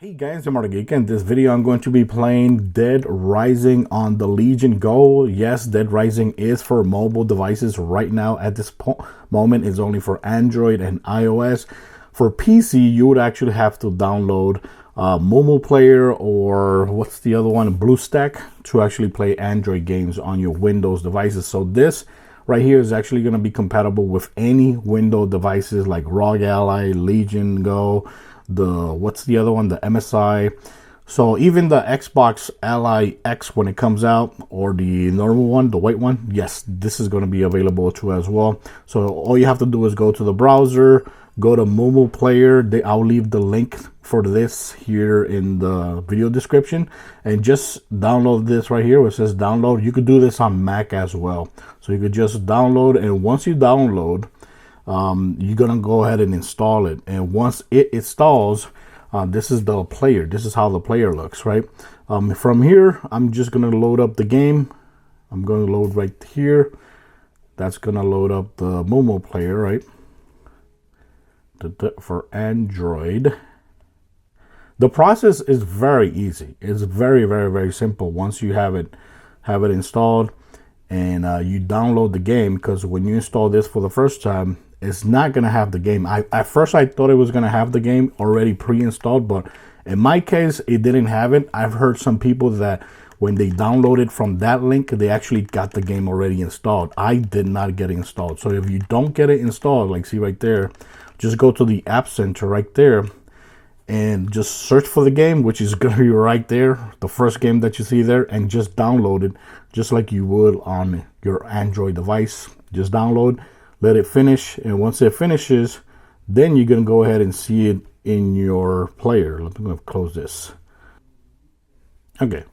Hey guys, I'm Geek. In this video I'm going to be playing Dead Rising on the Legion Go. Yes, Dead Rising is for mobile devices right now. At this moment, it's only for Android and iOS. For PC, you would actually have to download MuMuPlayer or what's the other one, BlueStack, to actually play Android games on your Windows devices. So this right here is actually going to be compatible with any Windows devices like ROG Ally, Legion Go, what's the other one, the MSI. So even the Xbox Ally X, when it comes out, or the normal one, the white one, yes, this is going to be available too as well. So all you have to do is go to the browser, go to MuMuPlayer. I'll leave the link for this here in the video description, and just download this right here where it says download. You could do this on Mac as well. So you could just download, and once you download, you're gonna go ahead and install it. And once it installs, this is the player. This is how the player looks, right? From here, I'm just gonna load up the game. I'm gonna load right here. That's gonna load up the MuMuPlayer, right? For Android. The process is very easy. It's very, very, very simple once you have it installed and you download the game. Because when you install this for the first time, it's not going to have the game. At first I thought it was going to have the game already pre-installed, but in my case it didn't have it. I've heard some people that when they downloaded from that link, they actually got the game already installed. I did not get it installed. So if you don't get it installed, like see right there, just go to the App Center right there and just search for the game, which is going to be right there, the first game that you see there, and just download it just like you would on your Android device. Just download, let it finish, and once it finishes, then you're going to go ahead and see it in your player. I'm going to close this. Okay,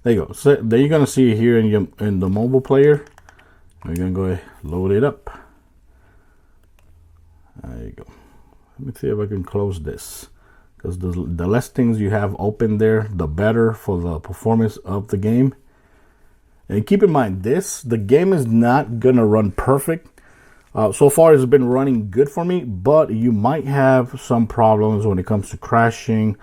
there you go. So then you're going to see it here in the mobile player. We're going to go ahead and load it up. There you go. Let me see if I can close this, because the less things you have open there, the better for the performance of the game. And keep in mind, the game is not gonna run perfect. So far it's been running good for me, but you might have some problems when it comes to crashing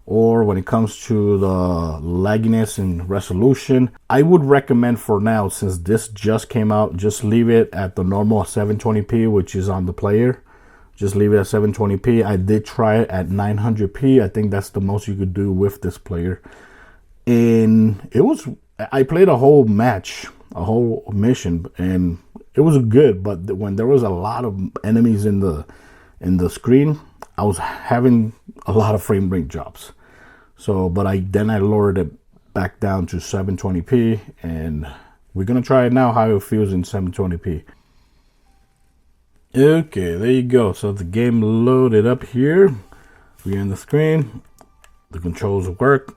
or when it comes to the lagginess and resolution. I would recommend for now, since this just came out, just leave it at the normal 720p, which is on the player. Just leave it at 720p. I did try it at 900p. I think that's the most you could do with this player. And I played a whole match, a whole mission, and it was good. But when there was a lot of enemies in the screen, I was having a lot of frame rate drops. So, but then I lowered it back down to 720p, and we're gonna try it now how it feels in 720p. Okay, there you go. So the game loaded up here. We're in the screen. The controls work.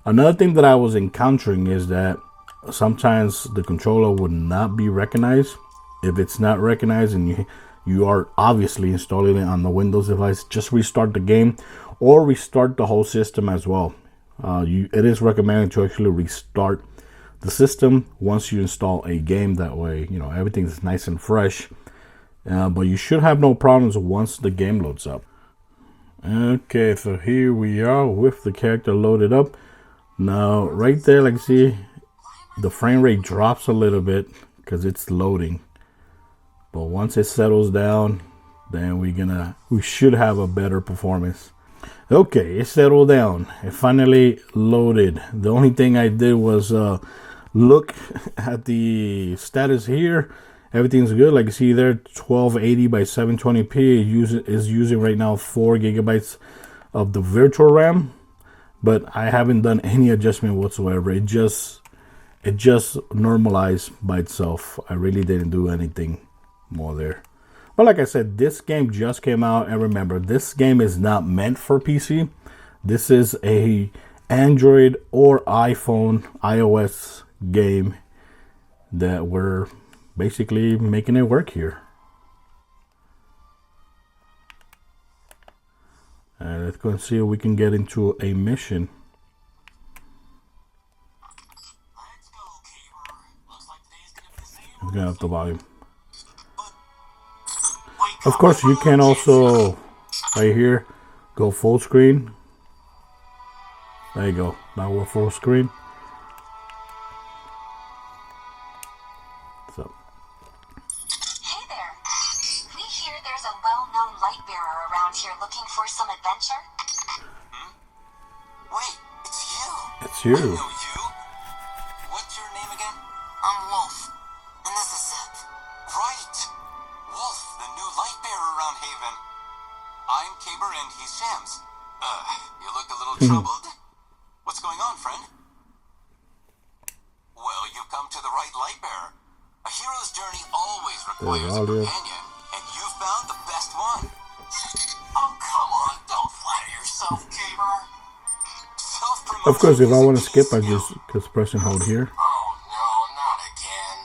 Another thing that I was encountering is that sometimes the controller would not be recognized. If it's not recognized and you are obviously installing it on the Windows device, just restart the game or restart the whole system as well. It is recommended to actually restart the system once you install a game. That way, you know, everything is nice and fresh. But you should have no problems once the game loads up. Okay, so here we are with the character loaded up. Now, right there, like you see, the frame rate drops a little bit because it's loading. But once it settles down, then we should have a better performance. Okay, it settled down. It finally loaded. The only thing I did was look at the status here. Everything's good. Like you see there, 1280 by 720p is using right now 4 gigabytes of the virtual RAM, but I haven't done any adjustment whatsoever. It just normalized by itself. I really didn't do anything more there. But like I said, this game just came out, and remember, this game is not meant for PC. This is a Android or iOS game that we're basically making it work here. Let's go and see if we can get into a mission. I'm gonna up the volume. Of course, you can also right here go full screen. There you go. Now we're full screen. So. Hey there. We hear there's a well-known light bearer around here looking for some adventure. Wait, it's you. It's you. I know you. What's your name again? I'm Wolf, and this is Zip. Right. Wolf, the new light bearer around Haven. I'm Caber and he's Shams. You look a little troubled. What's going on, friend? Well, you've come to the right light bearer. A hero's journey always requires a companion, and you've found the best one. Oh, come on, don't flatter yourself, Caber. Self-promotion. Of course, if I want to skip, I just press and hold here. Oh no, not again.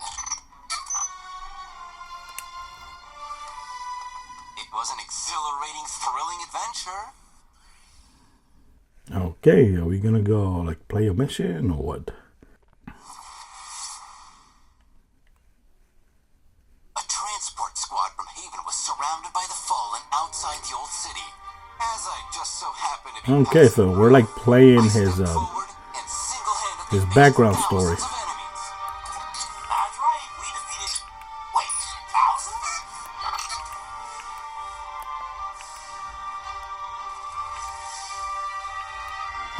It was an exhilarating, thrilling adventure. Okay, are we gonna go like play a mission or what? A transport squad from Haven was surrounded by the Fallen outside the old city. As I just so happened to be Okay, so we're like playing his background story. That's right, we defeated, wait, thousands?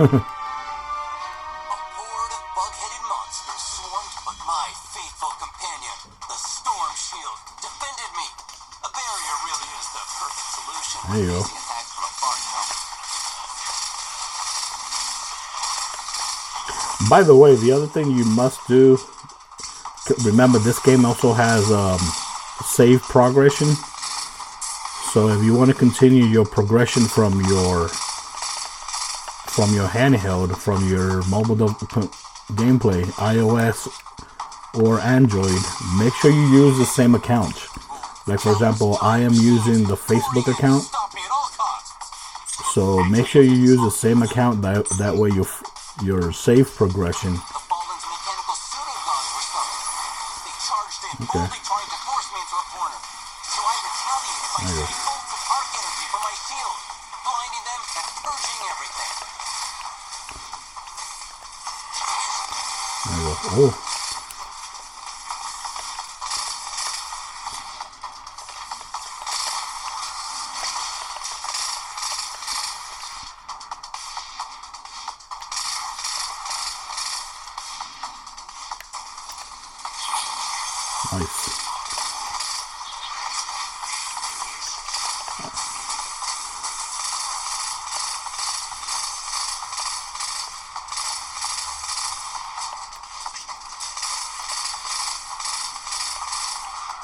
A horde of bug-headed monsters swarmed, but my faithful companion, the Storm Shield, defended me. A barrier really is the perfect solution There you go. facing attacks from afar, you know? By the way, the other thing you must do, remember this game also has save progression. So if you want to continue your progression from your handheld, from your mobile gameplay, iOS or Android, make sure you use the same account. Like for example, I am using the Facebook account, Stop me at all costs. so make sure you use the same account. That way your save progression. The Fallen's mechanical pseudo-gods were summoned. They charged in, Okay. boldly trying to force me into a corner. So I retaliated by shooting bolts of arc energy from my shield, blinding them and purging everything. There you go. Oh. Nice.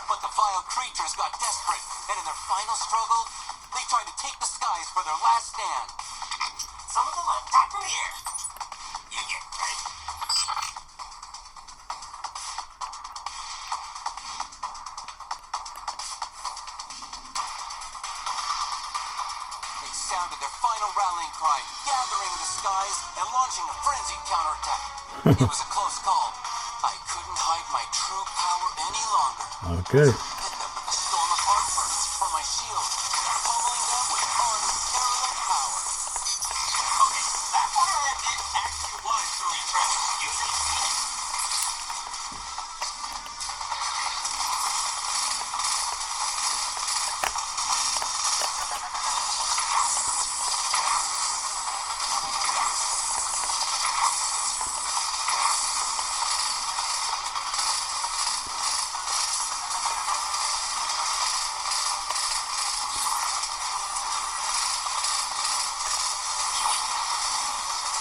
But the vile creatures got desperate, and in their final struggle, they tried to take the skies for their last stand. Some of them attack from the air. You get ready. They sounded their final rallying cry, gathering in the skies and launching a frenzied counterattack. It was a close call. I couldn't hide my true power any longer. Okay. Hit them with a storm of arc bursts from my shield, pummeling them with unparalleled power. Okay, that one I admit actually was truly impressive. You should have seen it.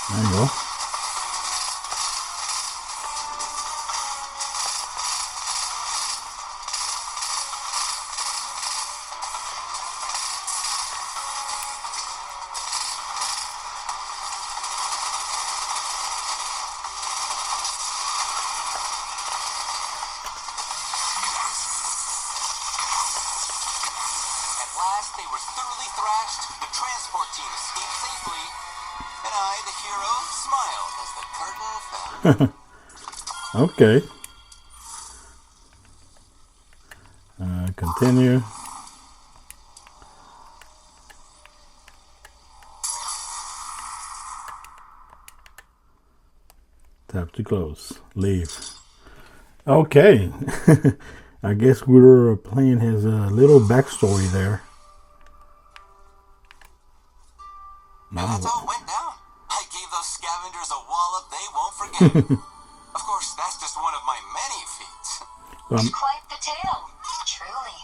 There you go. At last, they were thoroughly thrashed, the transport team escaped safely, and I, the hero, smiled as the curtain fell. Okay. Continue. Tap to close. Leave. Okay. I guess we were playing his little backstory there. And that's how it went down. I gave those scavengers a wallop they won't forget. Of course, that's just one of my many feats. Quite the tale, truly.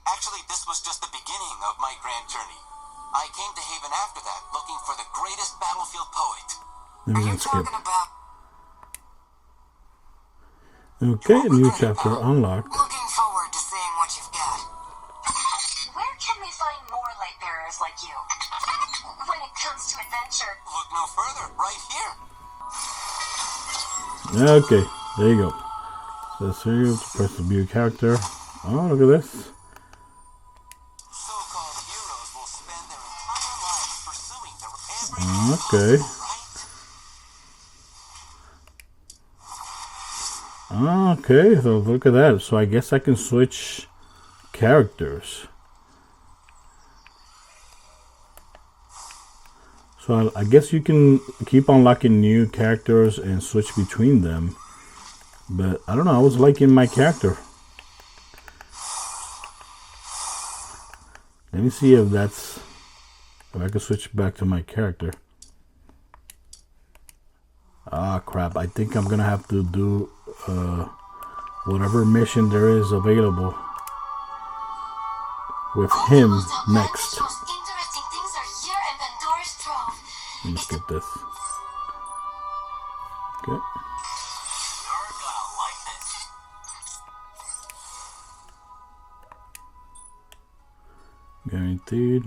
Actually, this was just the beginning of my grand journey. I came to Haven after that, looking for the greatest battlefield poet. Maybe Are you let's skip. talking about... Okay, new chapter unlocked. Looking forward to seeing what you've got. Where can we find more light bearers like you? When it comes to adventure. Look no further, right here. Okay, there you go. So here, press the view character. Oh, look at this. So-called heroes will spend their entire lives pursuing their every Okay. Okay, so look at that. So I guess I can switch characters. So I guess you can keep unlocking new characters and switch between them. But I don't know, I was liking my character. Let me see if I can switch back to my character. Ah, crap. I think I'm gonna have to do whatever mission there is available with him next. Interesting things are here in Pandora's Trove. Let me skip this. Okay. You're gonna like this. Guaranteed.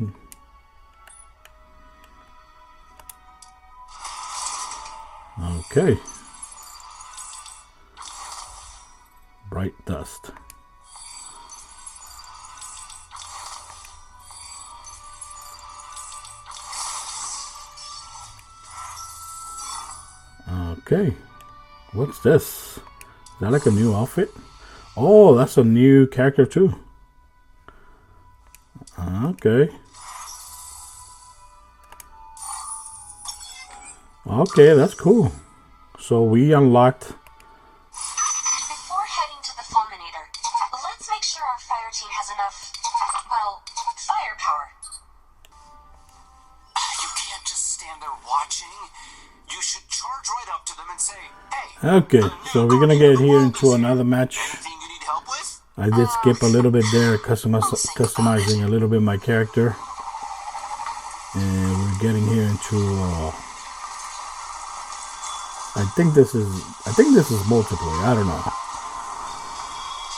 Okay. Bright dust. Okay. What's this? Is that like a new outfit? Oh, that's a new character too. Okay. Okay, that's cool. So we unlocked. Before heading to the fulminator, let's make sure our fire team has enough, well, firepower. You can't just stand there watching. You should charge right up to them and say, hey. Okay, so we're gonna get here into another match. Anything you need help with? I did skip a little bit there, customizing a little bit my character. And we're getting here into I think this is multiplayer. I don't know,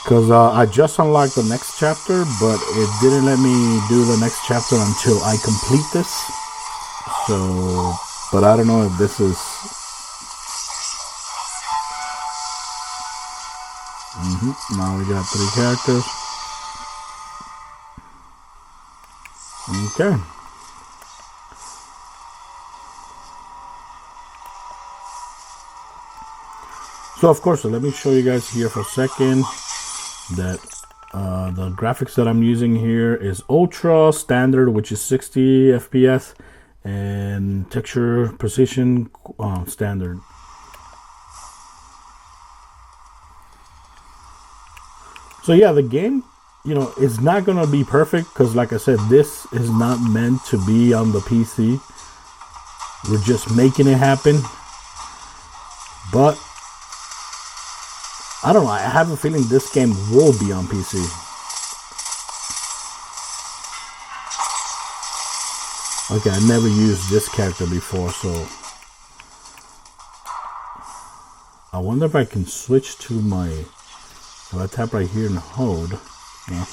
because I just unlocked the next chapter, but it didn't let me do the next chapter until I complete this. So, but I don't know if this is. Now we got 3 characters. Okay. So of course, let me show you guys here for a second that the graphics that I'm using here is Ultra Standard, which is 60 FPS, and Texture Precision Standard. So yeah, the game, you know, it's not gonna be perfect because, like I said, this is not meant to be on the PC. We're just making it happen. But I don't know, I have a feeling this game will be on PC. Okay, I never used this character before, so I wonder if I can switch to my, if I tap right here and hold. Yeah.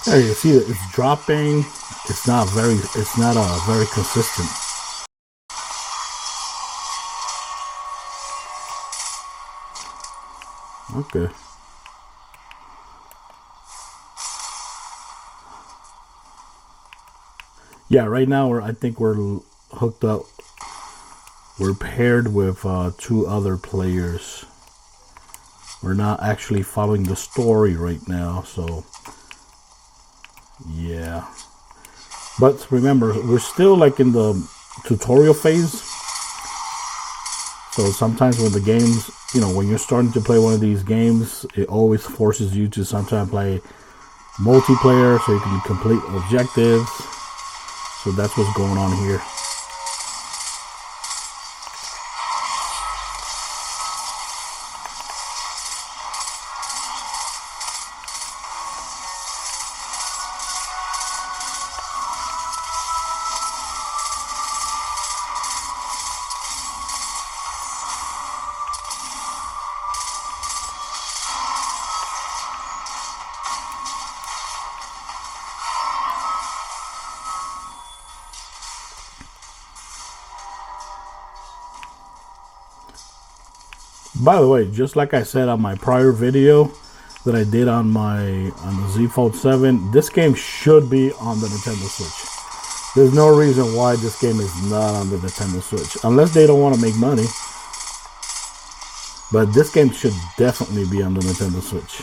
There you see it, it's dropping. It's not very consistent. Okay. Yeah, right now I think we're hooked up. We're paired with 2 other players. We're not actually following the story right now, so yeah. But remember, we're still like in the tutorial phase. So sometimes when the games, you know, when you're starting to play one of these games, it always forces you to sometimes play multiplayer so you can complete objectives. So that's what's going on here. By the way, just like I said on my prior video that I did on the Z Fold 7, this game should be on the Nintendo Switch. There's no reason why this game is not on the Nintendo Switch, unless they don't want to make money. But this game should definitely be on the Nintendo Switch.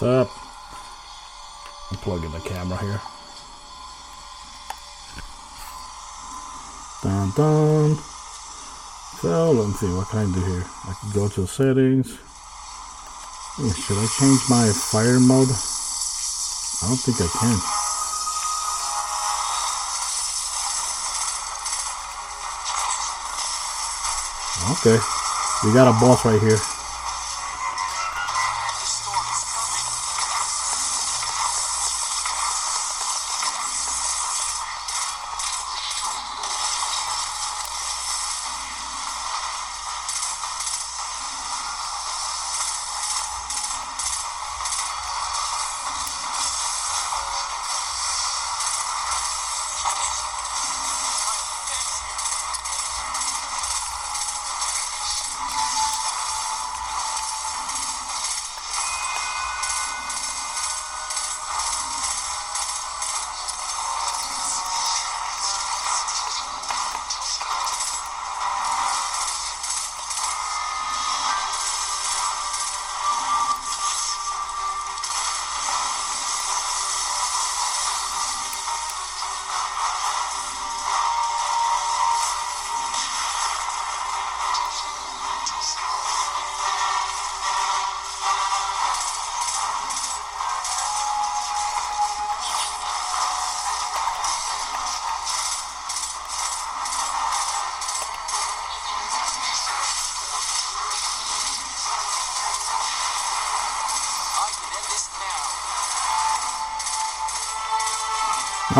What's up? I'm plugging the camera here. Dun dun. So let me see, what can I do here? I can go to settings. Should I change my fire mode? I don't think I can. Okay, we got a boss right here.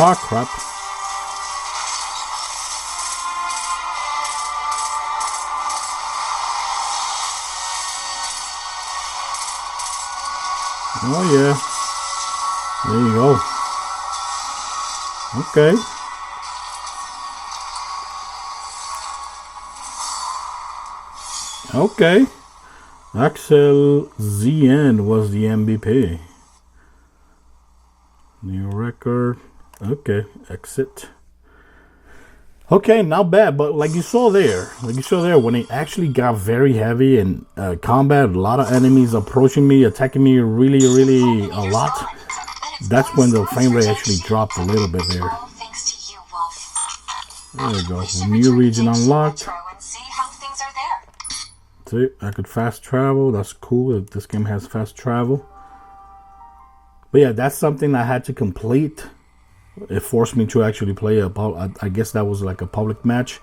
Oh crap. Oh yeah. There you go. Okay. Okay. Axel ZN was the MVP. New record. Okay, exit. Okay, not bad, but like you saw there, when it actually got very heavy in combat, a lot of enemies approaching me, attacking me really a lot. That's when the frame rate actually dropped a little bit there. There we go. New region unlocked. See, I could fast travel. That's cool. This game has fast travel. But yeah, that's something I had to complete. It forced me to actually play I guess that was like a public match.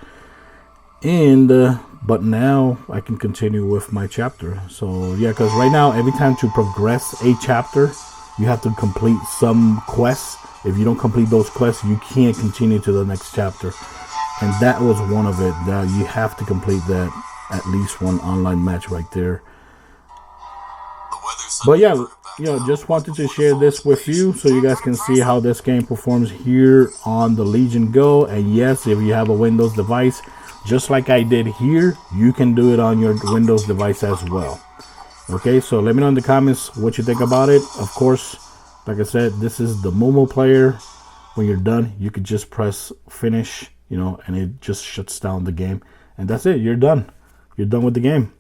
And but now I can continue with my chapter. So yeah, because right now every time to progress a chapter, you have to complete some quests. If you don't complete those quests, you can't continue to the next chapter. And that was one of it. That you have to complete that, at least one online match right there. But yeah, you know, just wanted to share this with you so you guys can see how this game performs here on the Legion Go. And yes, if you have a Windows device, just like I did here, you can do it on your Windows device as well. Okay, so let me know in the comments what you think about it. Of course, like I said, this is the MuMuPlayer. When you're done, you could just press finish, you know, and it just shuts down the game. And that's it, you're done. You're done with the game.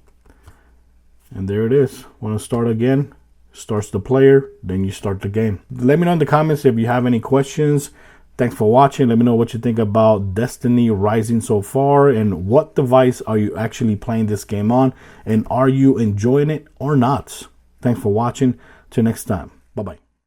And there it is. Want to start again? Starts the player, then you start the game. Let me know in the comments if you have any questions. Thanks for watching. Let me know what you think about Destiny Rising so far, and what device are you actually playing this game on, and are you enjoying it or not? Thanks for watching. Till next time. Bye-bye.